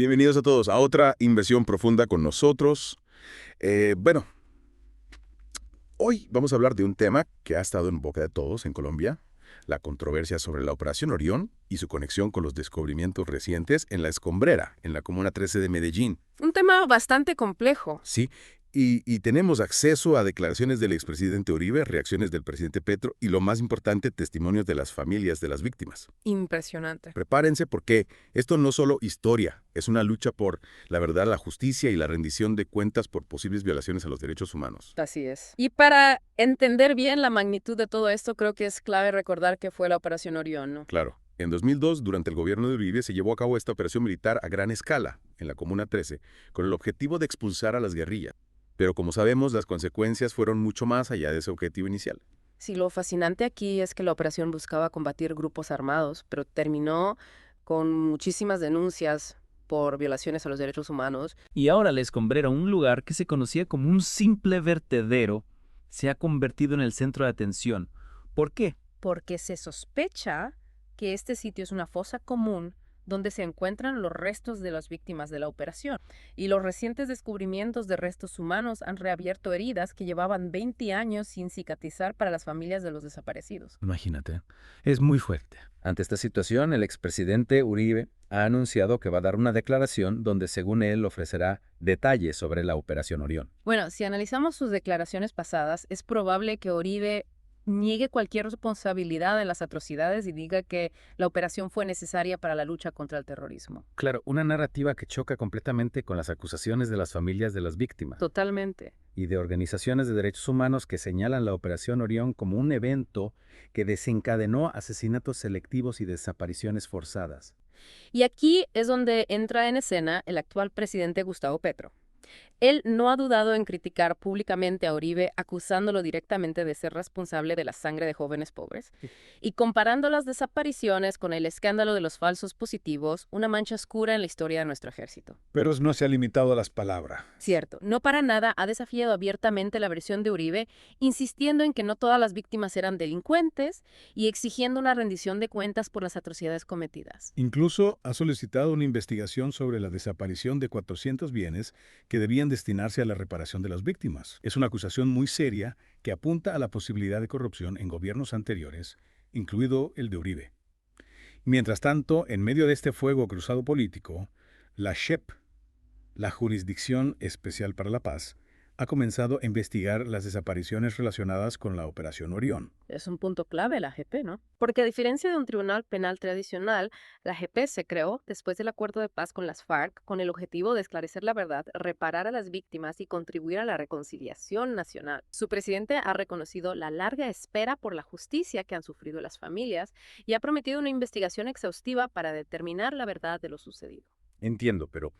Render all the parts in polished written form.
Bienvenidos a todos a otra inversión profunda con nosotros. Bueno, hoy vamos a hablar de un tema que ha estado en boca de todos en Colombia, la controversia sobre la Operación Orión y su conexión con los descubrimientos recientes en La Escombrera, en la Comuna 13 de Medellín. Un tema bastante complejo. Sí, y tenemos acceso a declaraciones del expresidente Uribe, reacciones del presidente Petro y, lo más importante, testimonios de las familias de las víctimas. Impresionante. Prepárense porque esto no es solo historia, es una lucha por la verdad, la justicia y la rendición de cuentas por posibles violaciones a los derechos humanos. Así es. Y para entender bien la magnitud de todo esto, creo que es clave recordar que fue la Operación Orión, ¿no? Claro, en 2002, durante el gobierno de Uribe, se llevó a cabo esta operación militar a gran escala, en la Comuna 13, con el objetivo de expulsar a las guerrillas. Pero como sabemos, las consecuencias fueron mucho más allá de ese objetivo inicial. Sí, lo fascinante aquí es que la operación buscaba combatir grupos armados, pero terminó con muchísimas denuncias por violaciones a los derechos humanos. Y ahora La Escombrera, un lugar que se conocía como un simple vertedero, se ha convertido en el centro de atención. ¿Por qué? Porque se sospecha que este sitio es una fosa común donde se encuentran los restos de las víctimas de la operación. Y los recientes descubrimientos de restos humanos han reabierto heridas que llevaban 20 años sin cicatrizar para las familias de los desaparecidos. Imagínate, es muy fuerte. Ante esta situación, el expresidente Uribe ha anunciado que va a dar una declaración donde, según él, ofrecerá detalles sobre la Operación Orión. Bueno, si analizamos sus declaraciones pasadas, es probable que Uribe niegue cualquier responsabilidad en las atrocidades y diga que la operación fue necesaria para la lucha contra el terrorismo. Claro, una narrativa que choca completamente con las acusaciones de las familias de las víctimas Totalmente. y de organizaciones de derechos humanos que señalan la Operación Orión como un evento que desencadenó asesinatos selectivos y desapariciones forzadas. Y aquí es donde entra en escena el actual presidente Gustavo Petro. Él no ha dudado en criticar públicamente a Uribe, acusándolo directamente de ser responsable de la sangre de jóvenes pobres, y comparando las desapariciones con el escándalo de los falsos positivos, una mancha oscura en la historia de nuestro ejército. Pero no se ha limitado a las palabras. Cierto, no para nada ha desafiado abiertamente la versión de Uribe, insistiendo en que no todas las víctimas eran delincuentes y exigiendo una rendición de cuentas por las atrocidades cometidas. Incluso ha solicitado una investigación sobre la desaparición de 400 bienes que debían destinarse a la reparación de las víctimas. Es una acusación muy seria que apunta a la posibilidad de corrupción en gobiernos anteriores, incluido el de Uribe. Mientras tanto, en medio de este fuego cruzado político, la JEP, la Jurisdicción Especial para la Paz, ha comenzado a investigar las desapariciones relacionadas con la Operación Orión. Es un punto clave la AGP, ¿no? Porque a diferencia de un tribunal penal tradicional, la AGP se creó después del acuerdo de paz con las FARC con el objetivo de esclarecer la verdad, reparar a las víctimas y contribuir a la reconciliación nacional. Su presidente ha reconocido la larga espera por la justicia que han sufrido las familias y ha prometido una investigación exhaustiva para determinar la verdad de lo sucedido. Entiendo, pero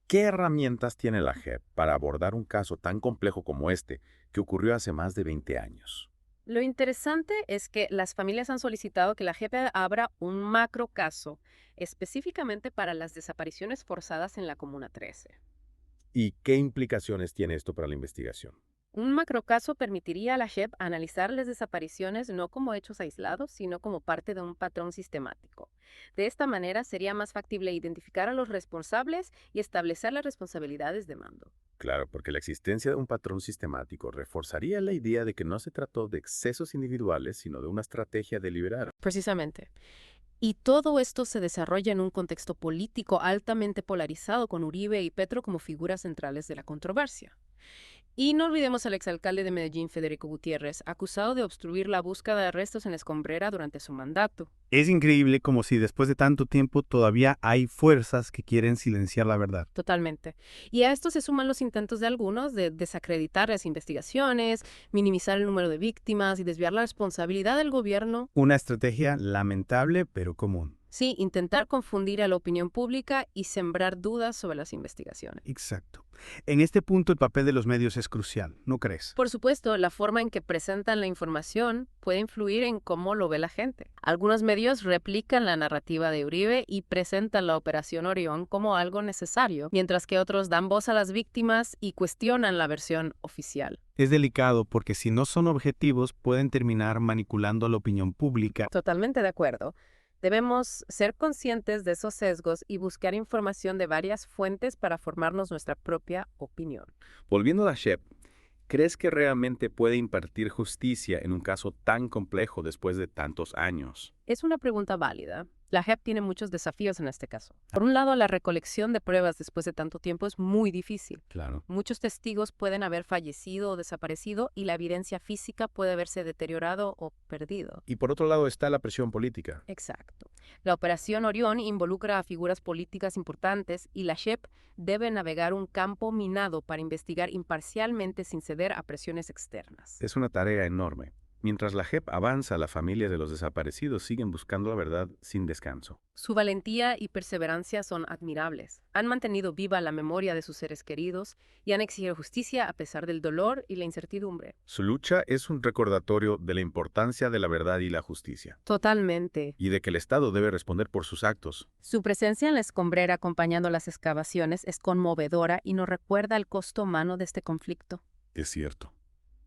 ¿qué herramientas tiene la JEP para abordar un caso tan complejo como este, que ocurrió hace más de 20 años? Lo interesante es que las familias han solicitado que la JEP abra un macro caso específicamente para las desapariciones forzadas en la Comuna 13. ¿Y qué implicaciones tiene esto para la investigación? Un macrocaso permitiría a la JEP analizar las desapariciones no como hechos aislados, sino como parte de un patrón sistemático. De esta manera sería más factible identificar a los responsables y establecer las responsabilidades de mando. Claro, porque la existencia de un patrón sistemático reforzaría la idea de que no se trató de excesos individuales, sino de una estrategia deliberada. Precisamente. Y todo esto se desarrolla en un contexto político altamente polarizado, con Uribe y Petro como figuras centrales de la controversia. Y no olvidemos al exalcalde de Medellín, Federico Gutiérrez, acusado de obstruir la búsqueda de arrestos en La Escombrera durante su mandato. Es increíble como si después de tanto tiempo todavía hay fuerzas que quieren silenciar la verdad. Totalmente. Y a esto se suman los intentos de algunos de desacreditar las investigaciones, minimizar el número de víctimas y desviar la responsabilidad del gobierno. Una estrategia lamentable pero común. Sí, intentar confundir a la opinión pública y sembrar dudas sobre las investigaciones. Exacto. En este punto el papel de los medios es crucial, ¿no crees? Por supuesto, la forma en que presentan la información puede influir en cómo lo ve la gente. Algunos medios replican la narrativa de Uribe y presentan la Operación Orión como algo necesario, mientras que otros dan voz a las víctimas y cuestionan la versión oficial. Es delicado porque si no son objetivos pueden terminar manipulando a la opinión pública. Totalmente de acuerdo. Debemos ser conscientes de esos sesgos y buscar información de varias fuentes para formarnos nuestra propia opinión. Volviendo a la JEP, ¿crees que realmente puede impartir justicia en un caso tan complejo después de tantos años? Es una pregunta válida. La JEP tiene muchos desafíos en este caso. Por un lado, la recolección de pruebas después de tanto tiempo es muy difícil. Claro. Muchos testigos pueden haber fallecido o desaparecido y la evidencia física puede haberse deteriorado o perdido. Y por otro lado está la presión política. Exacto. La Operación Orión involucra a figuras políticas importantes y la JEP debe navegar un campo minado para investigar imparcialmente sin ceder a presiones externas. Es una tarea enorme. Mientras la JEP avanza, la familia de los desaparecidos siguen buscando la verdad sin descanso. Su valentía y perseverancia son admirables. Han mantenido viva la memoria de sus seres queridos y han exigido justicia a pesar del dolor y la incertidumbre. Su lucha es un recordatorio de la importancia de la verdad y la justicia, Totalmente. y de que el Estado debe responder por sus actos. Su presencia en la escombrera acompañando las excavaciones es conmovedora y nos recuerda el costo humano de este conflicto. Es cierto.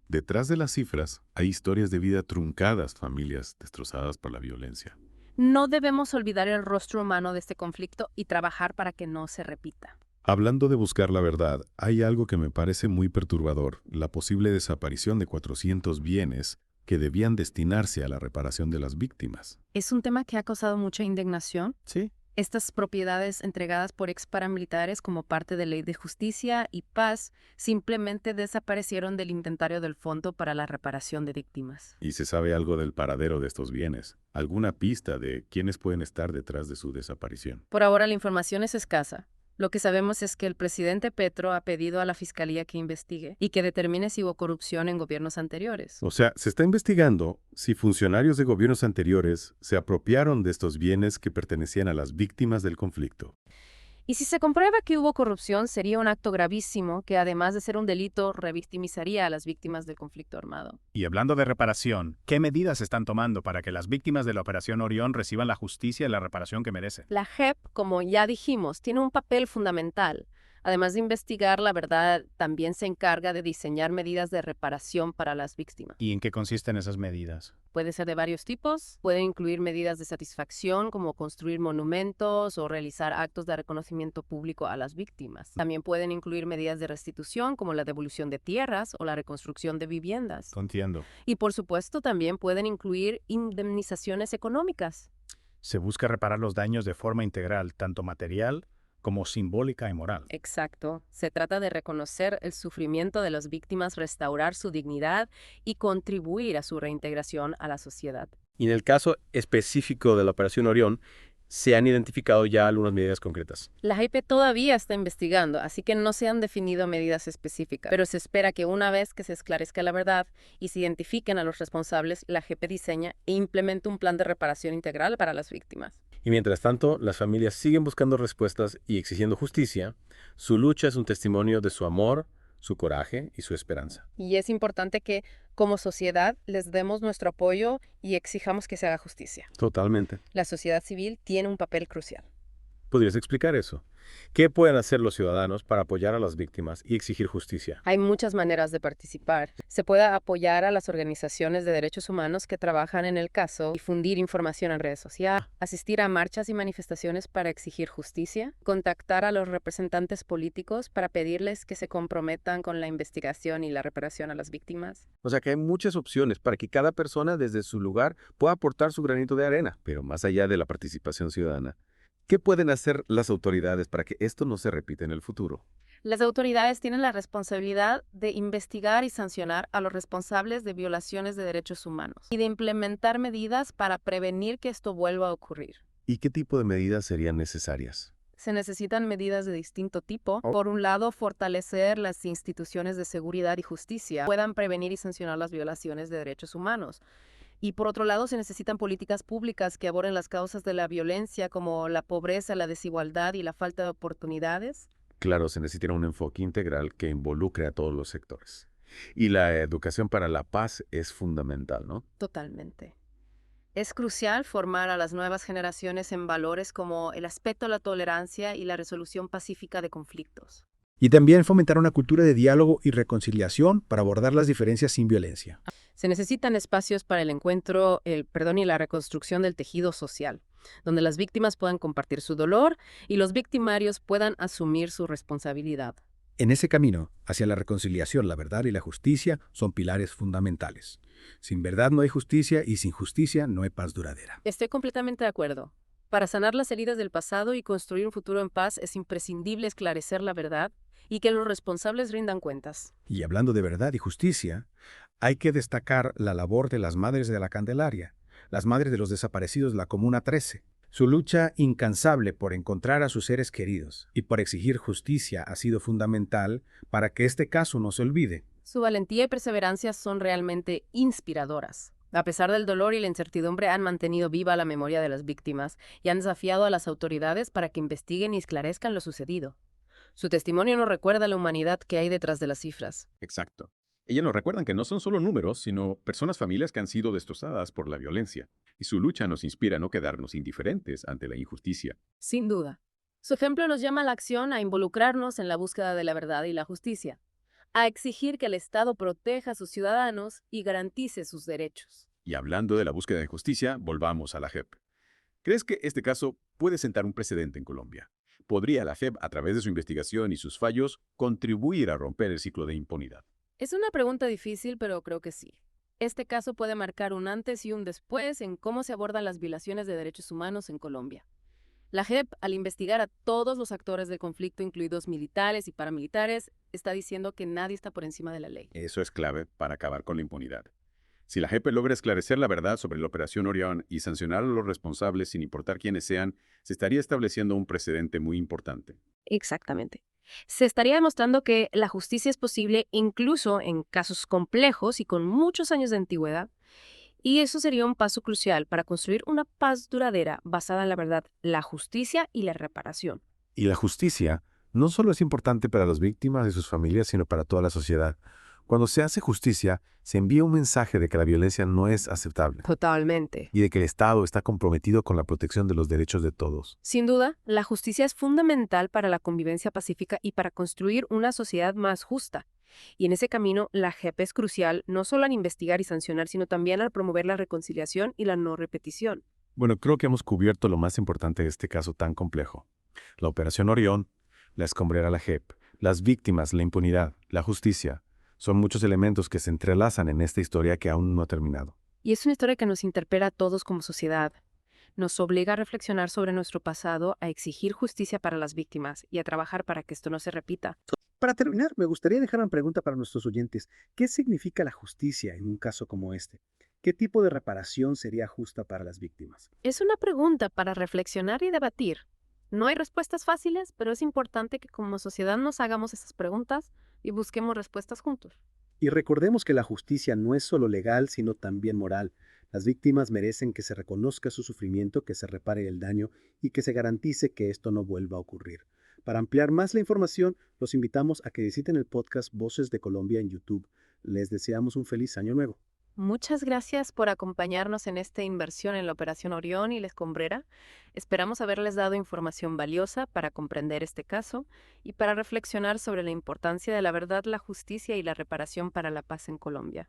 Detrás de las cifras hay historias de vida truncadas, familias destrozadas por la violencia. No debemos olvidar el rostro humano de este conflicto y trabajar para que no se repita. Hablando de buscar la verdad, hay algo que me parece muy perturbador, la posible desaparición de 400 bienes que debían destinarse a la reparación de las víctimas. Es un tema que ha causado mucha indignación. Sí. Estas propiedades entregadas por ex paramilitares como parte de Ley de Justicia y Paz simplemente desaparecieron del inventario del Fondo para la Reparación de Víctimas. ¿Y se sabe algo del paradero de estos bienes? ¿Alguna pista de quiénes pueden estar detrás de su desaparición? Por ahora la información es escasa. Lo que sabemos es que el presidente Petro ha pedido a la Fiscalía que investigue y que determine si hubo corrupción en gobiernos anteriores. O sea, se está investigando si funcionarios de gobiernos anteriores se apropiaron de estos bienes que pertenecían a las víctimas del conflicto. Y si se comprueba que hubo corrupción, sería un acto gravísimo que, además de ser un delito, revictimizaría a las víctimas del conflicto armado. Y hablando de reparación, ¿qué medidas se están tomando para que las víctimas de la Operación Orión reciban la justicia y la reparación que merecen? La JEP, como ya dijimos, tiene un papel fundamental. Además de investigar la verdad, también se encarga de diseñar medidas de reparación para las víctimas. ¿Y en qué consisten esas medidas? Puede ser de varios tipos, puede incluir medidas de satisfacción como construir monumentos o realizar actos de reconocimiento público a las víctimas. También pueden incluir medidas de restitución como la devolución de tierras o la reconstrucción de viviendas. Entiendo. Y por supuesto también pueden incluir indemnizaciones económicas. Se busca reparar los daños de forma integral, tanto material como simbólica y moral. Exacto. Se trata de reconocer el sufrimiento de las víctimas, restaurar su dignidad y contribuir a su reintegración a la sociedad. Y en el caso específico de la Operación Orión, se han identificado ya algunas medidas concretas. La JEP todavía está investigando, así que no se han definido medidas específicas, pero se espera que una vez que se esclarezca la verdad y se identifiquen a los responsables, la JEP diseña e implementa un plan de reparación integral para las víctimas. Y mientras tanto, las familias siguen buscando respuestas y exigiendo justicia. Su lucha es un testimonio de su amor, su coraje y su esperanza. Y es importante que, como sociedad, les demos nuestro apoyo y exijamos que se haga justicia. Totalmente. La sociedad civil tiene un papel crucial. ¿Podrías explicar eso? ¿Qué pueden hacer los ciudadanos para apoyar a las víctimas y exigir justicia? Hay muchas maneras de participar. Se puede apoyar a las organizaciones de derechos humanos que trabajan en el caso, difundir información en redes sociales, asistir a marchas y manifestaciones para exigir justicia, contactar a los representantes políticos para pedirles que se comprometan con la investigación y la reparación a las víctimas. O sea que hay muchas opciones para que cada persona desde su lugar pueda aportar su granito de arena. Pero más allá de la participación ciudadana, ¿qué pueden hacer las autoridades para que esto no se repita en el futuro? Las autoridades tienen la responsabilidad de investigar y sancionar a los responsables de violaciones de derechos humanos y de implementar medidas para prevenir que esto vuelva a ocurrir. ¿Y qué tipo de medidas serían necesarias? Se necesitan medidas de distinto tipo. Por un lado, fortalecer las instituciones de seguridad y justicia que puedan prevenir y sancionar las violaciones de derechos humanos. Y por otro lado, se necesitan políticas públicas que aborden las causas de la violencia como la pobreza, la desigualdad y la falta de oportunidades. Claro, se necesita un enfoque integral que involucre a todos los sectores. Y la educación para la paz es fundamental, ¿no? Totalmente. Es crucial formar a las nuevas generaciones en valores como el respeto a la tolerancia y la resolución pacífica de conflictos. Y también fomentar una cultura de diálogo y reconciliación para abordar las diferencias sin violencia. Se necesitan espacios para el encuentro, el perdón y la reconstrucción del tejido social. donde las víctimas puedan compartir su dolor y los victimarios puedan asumir su responsabilidad. En ese camino, hacia la reconciliación, la verdad y la justicia son pilares fundamentales. Sin verdad no hay justicia y sin justicia no hay paz duradera. Estoy completamente de acuerdo. Para sanar las heridas del pasado y construir un futuro en paz es imprescindible esclarecer la verdad y que los responsables rindan cuentas. Y hablando de verdad y justicia, hay que destacar la labor de las Madres de la Candelaria, las madres de los desaparecidos de la Comuna 13. Su lucha incansable por encontrar a sus seres queridos y por exigir justicia ha sido fundamental para que este caso no se olvide. Su valentía y perseverancia son realmente inspiradoras. A pesar del dolor y la incertidumbre, han mantenido viva la memoria de las víctimas y han desafiado a las autoridades para que investiguen y esclarezcan lo sucedido. Su testimonio nos recuerda la humanidad que hay detrás de las cifras. Exacto. Ellas nos recuerdan que no son solo números, sino familias que han sido destrozadas por la violencia. Y su lucha nos inspira a no quedarnos indiferentes ante la injusticia. Sin duda. Su ejemplo nos llama a la acción, a involucrarnos en la búsqueda de la verdad y la justicia, a exigir que el Estado proteja a sus ciudadanos y garantice sus derechos. Y hablando de la búsqueda de justicia, volvamos a la JEP. ¿Crees que este caso puede sentar un precedente en Colombia? ¿Podría la JEP, a través de su investigación y sus fallos, contribuir a romper el ciclo de impunidad? Es una pregunta difícil, pero creo que sí. Este caso puede marcar un antes y un después en cómo se abordan las violaciones de derechos humanos en Colombia. La JEP, al investigar a todos los actores del conflicto, incluidos militares y paramilitares, está diciendo que nadie está por encima de la ley. Eso es clave para acabar con la impunidad. Si la JEP logra esclarecer la verdad sobre la Operación Orión y sancionar a los responsables sin importar quiénes sean, se estaría estableciendo un precedente muy importante. Exactamente. Se estaría demostrando que la justicia es posible incluso en casos complejos y con muchos años de antigüedad, y eso sería un paso crucial para construir una paz duradera basada en la verdad, la justicia y la reparación. Y la justicia no solo es importante para las víctimas y sus familias, sino para toda la sociedad. Cuando se hace justicia, se envía un mensaje de que la violencia no es aceptable Totalmente. y de que el Estado está comprometido con la protección de los derechos de todos. Sin duda, la justicia es fundamental para la convivencia pacífica y para construir una sociedad más justa. Y en ese camino, la JEP es crucial no solo al investigar y sancionar, sino también al promover la reconciliación y la no repetición. Bueno, creo que hemos cubierto lo más importante de este caso tan complejo. La Operación Orión, la escombrera La JEP, las víctimas, la impunidad, la justicia. Son muchos elementos que se entrelazan en esta historia que aún no ha terminado. Y es una historia que nos interpela a todos como sociedad. Nos obliga a reflexionar sobre nuestro pasado, a exigir justicia para las víctimas y a trabajar para que esto no se repita. Para terminar, me gustaría dejar una pregunta para nuestros oyentes. ¿Qué significa la justicia en un caso como este? ¿Qué tipo de reparación sería justa para las víctimas? Es una pregunta para reflexionar y debatir. No hay respuestas fáciles, pero es importante que como sociedad nos hagamos esas preguntas y busquemos respuestas juntos. Y recordemos que la justicia no es solo legal, sino también moral. Las víctimas merecen que se reconozca su sufrimiento, que se repare el daño y que se garantice que esto no vuelva a ocurrir. Para ampliar más la información, los invitamos a que visiten el podcast Voces de Colombia en YouTube. Les deseamos un feliz año nuevo. Muchas gracias por acompañarnos en esta inversión en la Operación Orión y La Escombrera. Esperamos haberles dado información valiosa para comprender este caso y para reflexionar sobre la importancia de la verdad, la justicia y la reparación para la paz en Colombia.